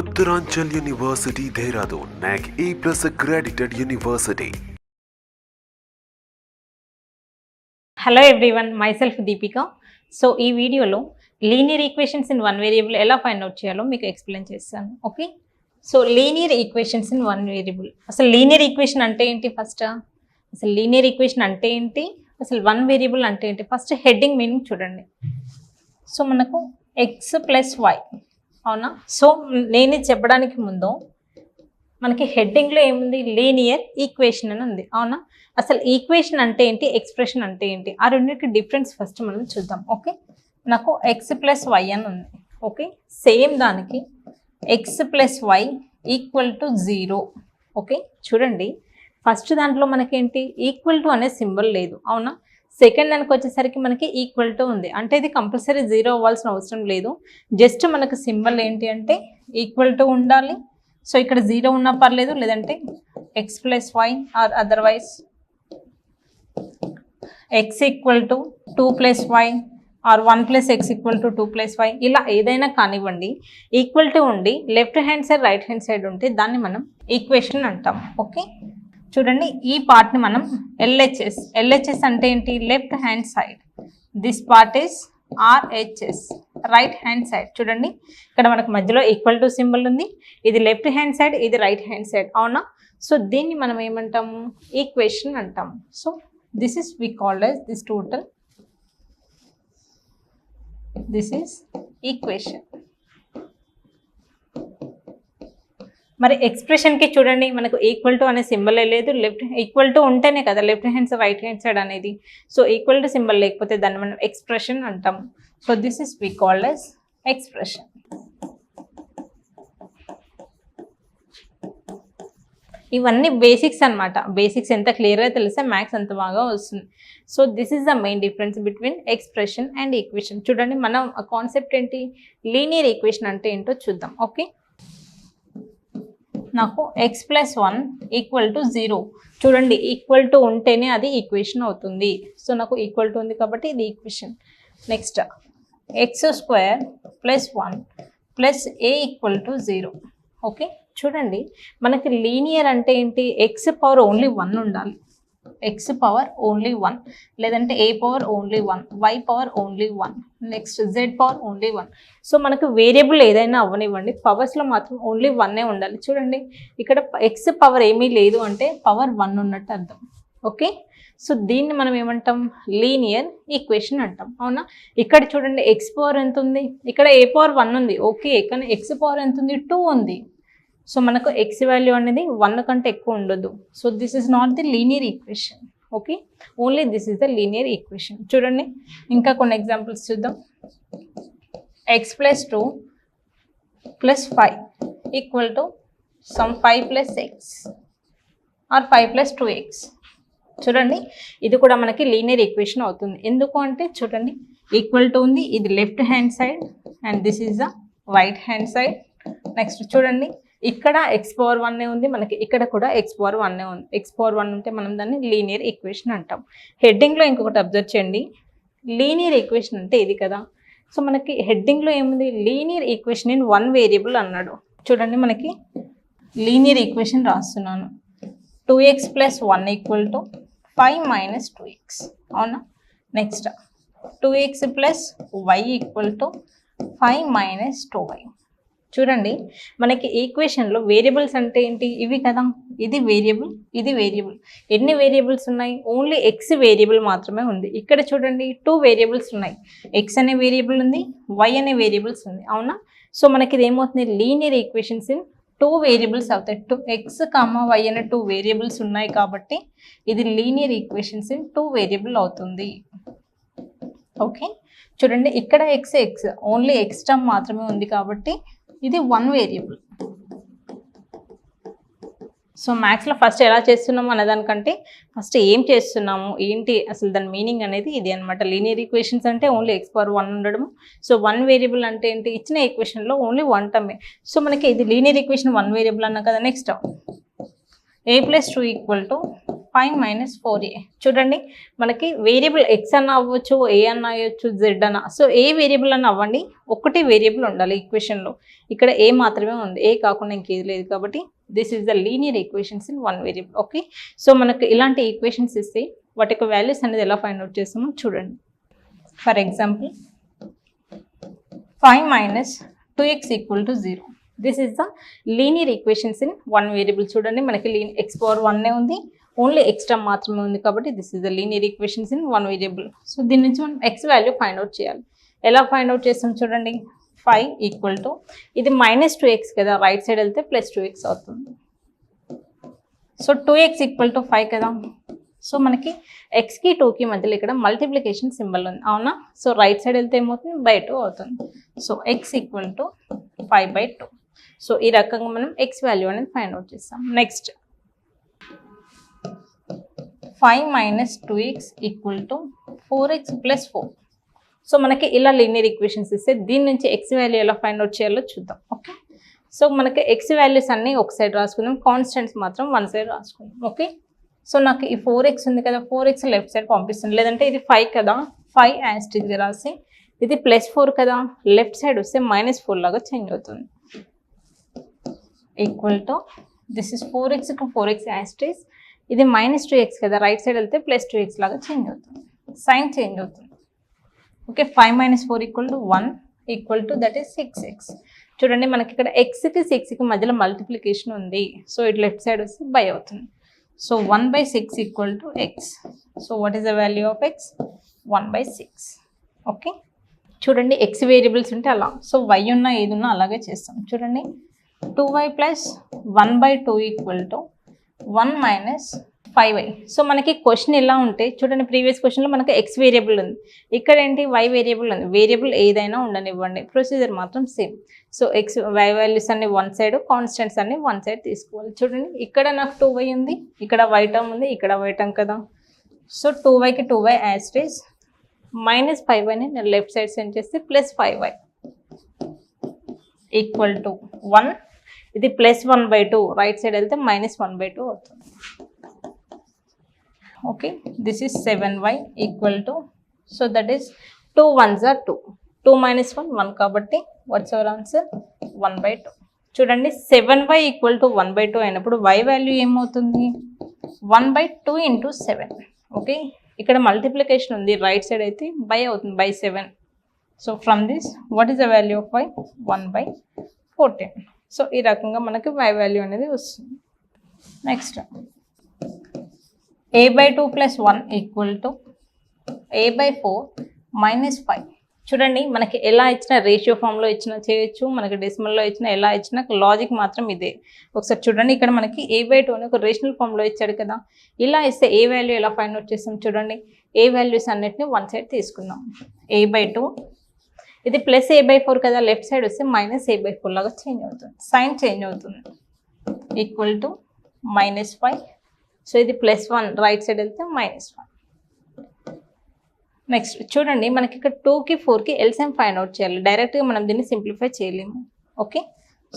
Uttaranchal University, Dehradun, NAC A+ accredited university. Hello everyone, myself Deepika. So ఈ వీడియోలో linear equations in one variable ఎలా find out చేయాలో మీకు explain చేస్తాను. Okay, so linear equations in one variable. అసలు linear equation అంటే ఏంటి? అసలు లీనియర్ ఈక్వేషన్ అంటే ఏంటి? అసలు వన్ వేరియబుల్ అంటే ఏంటి? ఫస్ట్ హెడ్డింగ్ మీనింగ్ చూడండి. సో మనకు ఎక్స్ ప్లస్ వై, అవునా? సో నేను చెప్పడానికి ముందు మనకి హెడ్డింగ్లో ఏముంది? లీనియర్ ఈక్వేషన్ అని ఉంది, అవునా? అసలు ఈక్వేషన్ అంటే ఏంటి, ఎక్స్ప్రెషన్ అంటే ఏంటి, ఆ రెండింటికి డిఫరెన్స్ ఫస్ట్ మనం చూద్దాం. ఓకే, నాకు ఎక్స్ ప్లస్ వై అని ఉంది. ఓకే, సేమ్ దానికి x plus y equal to 0. Okay, చూడండి, ఫస్ట్ దాంట్లో మనకేంటి ఈక్వల్ టు అనే సింబల్ లేదు, అవునా? సెకండ్ దానికి వచ్చేసరికి మనకి ఈక్వల్ టు ఉంది, అంటే ఇది కంపల్సరీ 0 అవ్వాల్సిన అవసరం లేదు. జస్ట్ మనకు సింబల్ ఏంటి అంటే ఈక్వల్ టు ఉండాలి. సో ఇక్కడ 0 ఉన్నా పర్లేదు, లేదంటే x plus y or otherwise x equal to 2 plus y or 1 plus x equal to 2 plus y, ఇలా ఏదైనా కానివ్వండి, ఈక్వల్ టు ఉండి left hand side right hand side ఉంటే దాన్ని మనం ఈక్వేషన్ అంటాం. ఓకే, చూడండి, ఈ పార్ట్ని మనం ఎల్హెచ్ఎస్ అంటే ఏంటి? Left hand side. This part is RHS, right hand side. చూడండి, ఇక్కడ మనకు మధ్యలో ఈక్వల్ టు సింబల్ ఉంది. ఇది లెఫ్ట్ హ్యాండ్ సైడ్, ఇది రైట్ హ్యాండ్ సైడ్, అవునా? సో దీన్ని మనం ఏమంటాము? ఈక్వేషన్ అంటాము. So this is we called as this total, this is equation. మరి ఎక్స్ప్రెషన్కి చూడండి, మనకు ఈక్వల్ టు అనే సింబల్ లేదు. లెఫ్ట్ ఈక్వల్ టు ఉంటేనే కదా left hand side right hand side అనేది. సో ఈక్వల్ టు సింబల్ లేకపోతే దాన్ని మనం ఎక్స్ప్రెషన్ అంటాం. So this is we called as expression. ఇవన్నీ బేసిక్స్ అనమాట. బేసిక్స్ ఎంత క్లియర్గా తెలిస్తే మ్యాథ్స్ అంత బాగా వస్తుంది. So this is the main difference between expression and equation. చూడండి, మనం కాన్సెప్ట్ ఏంటి, లీనియర్ ఈక్వేషన్ అంటే ఏంటో చూద్దాం. ఓకే, నాకు ఎక్స్ ప్లస్ 1 ఈక్వల్ టు 0. చూడండి, ఈక్వల్ టు ఉంటేనే అది ఈక్వేషన్ అవుతుంది. సో నాకు ఈక్వల్ టు ఉంది కాబట్టి ఇది equation. Next X square plus 1 plus A equal to 0. Okay, చూడండి, మనకి లీనియర్ అంటే ఏంటి? ఎక్స్ పవర్ ఓన్లీ 1 ఉండాలి. ఎక్స్ పవర్ ఓన్లీ 1, లేదంటే A power only 1, Y power only 1, next Z power only 1. So మనకు వేరియబుల్ ఏదైనా అవ్వనివ్వండి, పవర్స్లో మాత్రం ఓన్లీ 1 ఉండాలి. చూడండి, ఇక్కడ ఎక్స్ పవర్ ఏమీ లేదు అంటే పవర్ 1 ఉన్నట్టు అర్థం. ఓకే, సో దీన్ని మనం ఏమంటాం? లీనియర్ ఈక్వేషన్ అంటాం, అవునా? ఇక్కడ చూడండి, ఎక్స్ పవర్ ఎంత ఉంది? ఇక్కడ ఏ పవర్ 1 ఉంది. ఓకే, కానీ ఎక్స్ పవర్ ఎంత ఉంది? 2 ఉంది. సో మనకు ఎక్స్ వాల్యూ అనేది 1 కంటే ఎక్కువ ఉండదు. So this is not the linear equation. Okay, only this is the linear equation. చూడండి, ఇంకా కొన్ని ఎగ్జాంపుల్స్ చూద్దాం. X plus 2 plus 5 equal to some 5 plus x or 5 plus 2x. చూడండి, ఇది కూడా మనకి లీనియర్ ఈక్వేషన్ అవుతుంది. ఎందుకు అంటే చూడండి, ఈక్వల్ టు ఉంది, ఇది left hand side and this is the right hand side. Next చూడండి, ఇక్కడ ఎక్స్ పవర్ 1 ఉంది, మనకి ఇక్కడ కూడా ఎక్స్ పవర్ 1 ఉంది. ఎక్స్ పవర్ 1 ఉంటే మనం దాన్ని లీనియర్ ఈక్వేషన్ అంటాం. హెడ్డింగ్లో ఇంకొకటి అబ్జర్వ్ చేయండి, లీనియర్ ఈక్వేషన్ అంటే ఇది కదా. సో మనకి హెడ్డింగ్లో ఏముంది? Linear equation in one variable అన్నాడు. చూడండి, మనకి లీనియర్ ఈక్వేషన్ రాస్తున్నాను. 2x plus 1 equal to 5 minus 2x, అవునా? Next 2x plus y equal to 5 minus 2y. చూడండి, మనకి ఈక్వేషన్లో వేరియబుల్స్ అంటే ఏంటి? ఇవి కదా, ఇది వేరియబుల్, ఇది వేరియబుల్. ఎన్ని వేరియబుల్స్ ఉన్నాయి? ఓన్లీ ఎక్స్ వేరియబుల్ మాత్రమే ఉంది. ఇక్కడ చూడండి, 2 వేరియబుల్స్ ఉన్నాయి. ఎక్స్ అనే వేరియబుల్ ఉంది, వై అనే వేరియబుల్స్ ఉంది, అవునా? సో మనకి ఇది ఏమవుతుంది? లీనియర్ ఈక్వేషన్స్ ఇన్ 2 వేరియబుల్స్ అవుతాయి. 2x, y అనే 2 వేరియబుల్స్ ఉన్నాయి కాబట్టి ఇది లీనియర్ ఈక్వేషన్స్ ఇన్ 2 వేరియబుల్ అవుతుంది. ఓకే, చూడండి, ఇక్కడ ఎక్స్ ఓన్లీ ఎక్స్ టర్మ్ మాత్రమే ఉంది కాబట్టి ఇది 1 వేరియబుల్. సో మ్యాథ్స్లో ఫస్ట్ ఎలా చేస్తున్నాము అనేదానికంటే ఫస్ట్ ఏం చేస్తున్నాము ఏంటి అసలు దాని మీనింగ్ అనేది ఇది అనమాట. లీనియర్ ఈక్వేషన్స్ అంటే ఓన్లీ ఎక్స్ పవర్ 1 ఉండడము. సో 1 వేరియబుల్ అంటే ఏంటి? ఇచ్చిన ఈక్వేషన్లో ఓన్లీ 1 టర్మే. సో మనకి ఇది లీనియర్ ఈక్వేషన్ 1 వేరియబుల్ అన్నా కదా. Next a plus 2 equal to 5 minus 4a. చూడండి మనకి వేరియబుల్ ఎక్స్ అన్న అవ్వచ్చు, ఏ అన్న అవ్వచ్చు, జెడ్ అన్న. సో ఏ వేరియబుల్ అన్న అవ్వండి, ఒకటి వేరియబుల్ ఉండాలి ఈక్వేషన్లో. ఇక్కడ ఏ మాత్రమే ఉంది, ఏ కాకుండా ఇంకేది లేదు కాబట్టి this is the linear equations in one variable. Okay, so మనకు ఇలాంటి ఈక్వేషన్స్ ఇస్తే వాటి యొక్క వాల్యూస్ అనేది ఎలా ఫైండ్ అవుట్ చేస్తామో చూడండి. For example 5 minus 2x equal to 0. This is the linear equations in one variable. చూడండి మనకి ఎక్స్ పవర్ 1 ఉంది, ఓన్లీ ఎక్స్ టర్మ్ మాత్రమే ఉంది కాబట్టి this is the linear equations in one variable. So దీని నుంచి మనం ఎక్స్ వాల్యూ ఫైండ్ అవుట్ చేయాలి. ఎలా ఫైండ్ అవుట్ చేస్తాం చూడండి. 5 ఈక్వల్ టు ఇది మైనస్ 2x కదా, రైట్ సైడ్ వెళ్తే ప్లస్ 2x అవుతుంది. సో 2x ఈక్వల్ టు 5 కదా. సో మనకి ఎక్స్కి 2కి మధ్యలో ఇక్కడ మల్టిప్లికేషన్ సింబల్ ఉంది అవునా. సో రైట్ సైడ్ వెళ్తే ఏమవుతుంది, బై 2 అవుతుంది. So X equal to 5/2. So ఈ రకంగా మనం ఎక్స్ వాల్యూ అనేది ఫైండ్ అవుట్ చేస్తాం. Next 5 minus 2x equal to 4x plus 4. So మనకి ఇలా లీనియర్ ఈక్వేషన్స్ ఇస్తే దీని నుంచి ఎక్స్ వాల్యూ ఎలా ఫైండ్ అవుట్ చేయాలో చూద్దాం. ఓకే, సో మనకి ఎక్స్ వాల్యూస్ అన్నీ ఒక సైడ్ రాసుకుందాం, కాన్స్టెంట్స్ మాత్రం వన్ సైడ్ రాసుకుందాం. ఓకే, సో నాకు ఈ 4x ఉంది కదా, 4x లెఫ్ట్ సైడ్ పంపిస్తుంది. లేదంటే ఇది 5 కదా, 5 యాస్ట్రిక్గా రాసి ఇది ప్లస్ 4 కదా, లెఫ్ట్ సైడ్ వస్తే -4 లాగా చేంజ్ అవుతుంది. Equal to this is 4x to 4x Asterix, ఇది -2x కదా, రైట్ సైడ్ వెళ్తే ప్లస్ 2x లాగా చేంజ్ అవుతుంది, సైన్ చేంజ్ అవుతుంది. Okay, 5 minus 4 equal to 1 equal to that is 6x. చూడండి మనకి ఇక్కడ ఎక్స్కి 6కి మధ్యలో మల్టిప్లికేషన్ ఉంది, సో ఇటు లెఫ్ట్ సైడ్ వస్తే బై అవుతుంది. So 1/6 equal to X. So what is the value of X, 1/6. Okay, చూడండి ఎక్స్ వేరియబుల్స్ ఉంటే అలా, సో వై ఉన్నా ఏది ఉన్నా అలాగే చేస్తాం. చూడండి 2y plus 1/2 equal to 1 minus 5y. So మనకి క్వశ్చన్ ఎలా ఉంటే చూడండి, ప్రీవియస్ క్వశ్చన్లో మనకి ఎక్స్ వేరియబుల్ ఉంది, ఇక్కడ ఏంటి వై వేరియబుల్ ఉంది. వేరియబుల్ ఏదైనా ఉండనివ్వండి, ప్రొసీజర్ మాత్రం same. So x y values అన్ని వన్ సైడ్, కాన్స్టెంట్స్ అన్ని వన్ సైడ్ తీసుకోవాలి. చూడండి ఇక్కడ నాకు 2y ఉంది, ఇక్కడ y టర్మ్ ఉంది, ఇక్కడ y టర్మ్ కదా. సో 2yకి 2y యాస్టేజ్ మైనస్ 5yని నేను లెఫ్ట్ సైడ్ సెండ్ చేస్తే ప్లస్ 5y ఈక్వల్ టు 1. ఇది ప్లస్ 1/2, రైట్ సైడ్ వెళ్తే -1/2 అవుతుంది. Okay, this is 7y equal to, so that is 2 1s are 2, 2 minus 1 1 కాబట్టి వాట్స్ అవర్ ఆన్సర్ 1/2. చూడండి 7y ఈక్వల్ టు 1/2 అయినప్పుడు y value ఏమవుతుంది, 1/2 into 7. Okay, ఇక్కడ multiplication ఉంది, రైట్ సైడ్ అయితే బై అవుతుంది, by 7. So from this what is the value of y, 1/14. So ఈ రకంగా మనకి y వాల్యూ అనేది వస్తుంది. Next a/2 plus 1 equal to a/4 minus 5. చూడండి మనకి ఎలా ఇచ్చినా, రేషియో ఫామ్లో ఇచ్చినా చేయొచ్చు, మనకి డెసిమల్లో ఇచ్చినా, ఎలా ఇచ్చినా లాజిక్ మాత్రం ఇదే. ఒకసారి చూడండి, ఇక్కడ మనకి a/2 అని ఒక రేషనల్ ఫామ్లో ఇచ్చాడు కదా, ఇలా ఇస్తే ఏ వాల్యూ ఎలా ఫైండ్ అవుట్ చేస్తాం చూడండి. ఏ వాల్యూస్ అన్నిటిని వన్ సైడ్ తీసుకుందాం. a/2 ఇది ప్లస్ a/4 కదా, లెఫ్ట్ సైడ్ వస్తే -a/4 లాగా చేంజ్ అవుతుంది, సైన్ చేంజ్ అవుతుంది. Equal to -5. సో ఇది +1, రైట్ సైడ్ వెళ్తే -1. నెక్స్ట్ చూడండి మనకి ఇక్కడ 2కి 4కి ఎల్సిఎం ఫైండ్ అవుట్ చేయాలి. డైరెక్ట్గా మనం దీన్ని సింప్లిఫై చేయలేము. Okay,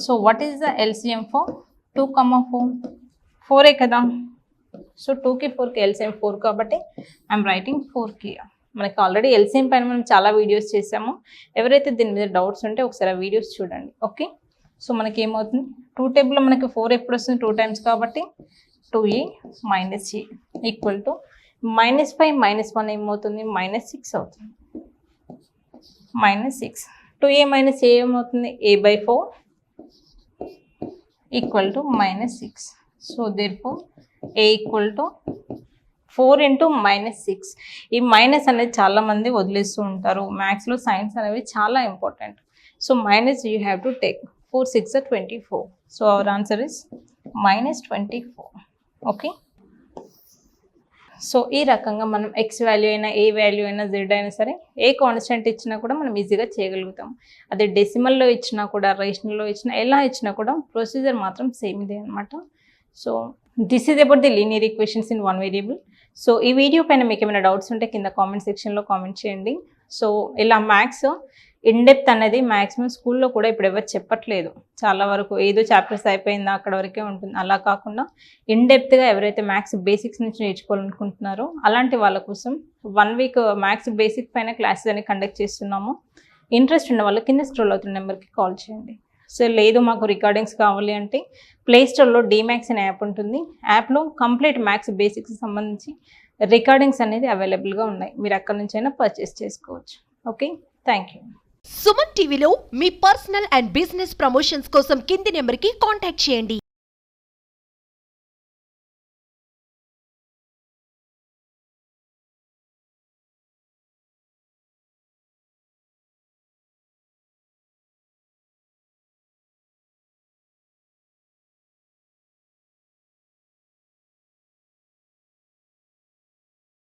so what is the LCM for 2, 4? 4 కదా. సో 2కి 4కి ఎల్సిఎం 4 కాబట్టి ఐఎమ్ రైటింగ్ 4కి. మనకి ఆల్రెడీ ఎల్సిఎం పైన మనం చాలా వీడియోస్ చేసాము. ఎవరైతే దీని మీద డౌట్స్ ఉంటే ఒకసారి ఆ వీడియోస్ చూడండి. ఓకే, సో మనకి ఏమవుతుంది, 2 టేబుల్లో మనకి 4 ఎప్పుడు వస్తుంది, 2 టైమ్స్ కాబట్టి 2a minus a equal to -5 -1 ఏమవుతుంది, -6 అవుతుంది. -6 2a మైనస్ a ఏమవుతుంది, a/4 equal to -6. So therefore a equal to 4 into -6. ఈ మైనస్ అనేది చాలామంది వదిలేస్తూ ఉంటారు. మ్యాథ్స్లో సైన్స్ అనేవి చాలా important. So minus you have to take. 4 6 24. So our answer is -24. Okay, so ఈ రకంగా మనం ఎక్స్ వాల్యూ అయినా, ఏ వాల్యూ అయినా, జెడ్ అయినా సరే ఏ కాన్స్టెంట్ ఇచ్చినా కూడా మనం ఈజీగా చేయగలుగుతాం. అదే డెసిమల్లో ఇచ్చినా కూడా, రేషనల్లో ఇచ్చినా, ఎలా ఇచ్చినా కూడా ప్రొసీజర్ మాత్రం సేమ్ ఇదే అనమాట. So this is about the linear equations in one variable. So ఈ వీడియో పైన మీకు ఏమైనా డౌట్స్ ఉంటే కింద కామెంట్ సెక్షన్లో కామెంట్ చేయండి. సో ఇలా మ్యాథ్స్ ఇన్ డెప్త్ అనేది మ్యాక్సిమం స్కూల్లో కూడా ఇప్పుడు ఎవరు చెప్పట్లేదు. చాలా వరకు ఏదో చాప్టర్స్ అయిపోయిందా అక్కడ వరకే ఉంటుంది. అలా కాకుండా ఇన్ డెప్త్గా ఎవరైతే మ్యాథ్స్ బేసిక్స్ నుంచి నేర్చుకోవాలనుకుంటున్నారో అలాంటి వాళ్ళ కోసం 1 వీక్ మ్యాథ్స్ బేసిక్ పైన క్లాసెస్ అని కండక్ట్ చేస్తున్నాము. ఇంట్రెస్ట్ ఉన్న వాళ్ళు కింద స్క్రోల్ అవుతున్న నెంబర్కి కాల్ చేయండి. సో లేదు మాకు రికార్డింగ్స్ కావాలి అంటే ప్లేస్టోర్లో డీమ్యాక్స్ అనే యాప్ ఉంటుంది. యాప్లో కంప్లీట్ మ్యాథ్స్ బేసిక్స్ సంబంధించి రికార్డింగ్స్ అనేది అవైలబుల్గా ఉన్నాయి. మీరు అక్కడ నుంచి అయినా పర్చేస్ చేసుకోవచ్చు. Okay, thank you. సుమన్ టీవీలో మీ పర్సనల్ అండ్ బిజినెస్ ప్రమోషన్స్ కోసం కింది నెంబర్కి కాంటాక్ట్ చేయండి.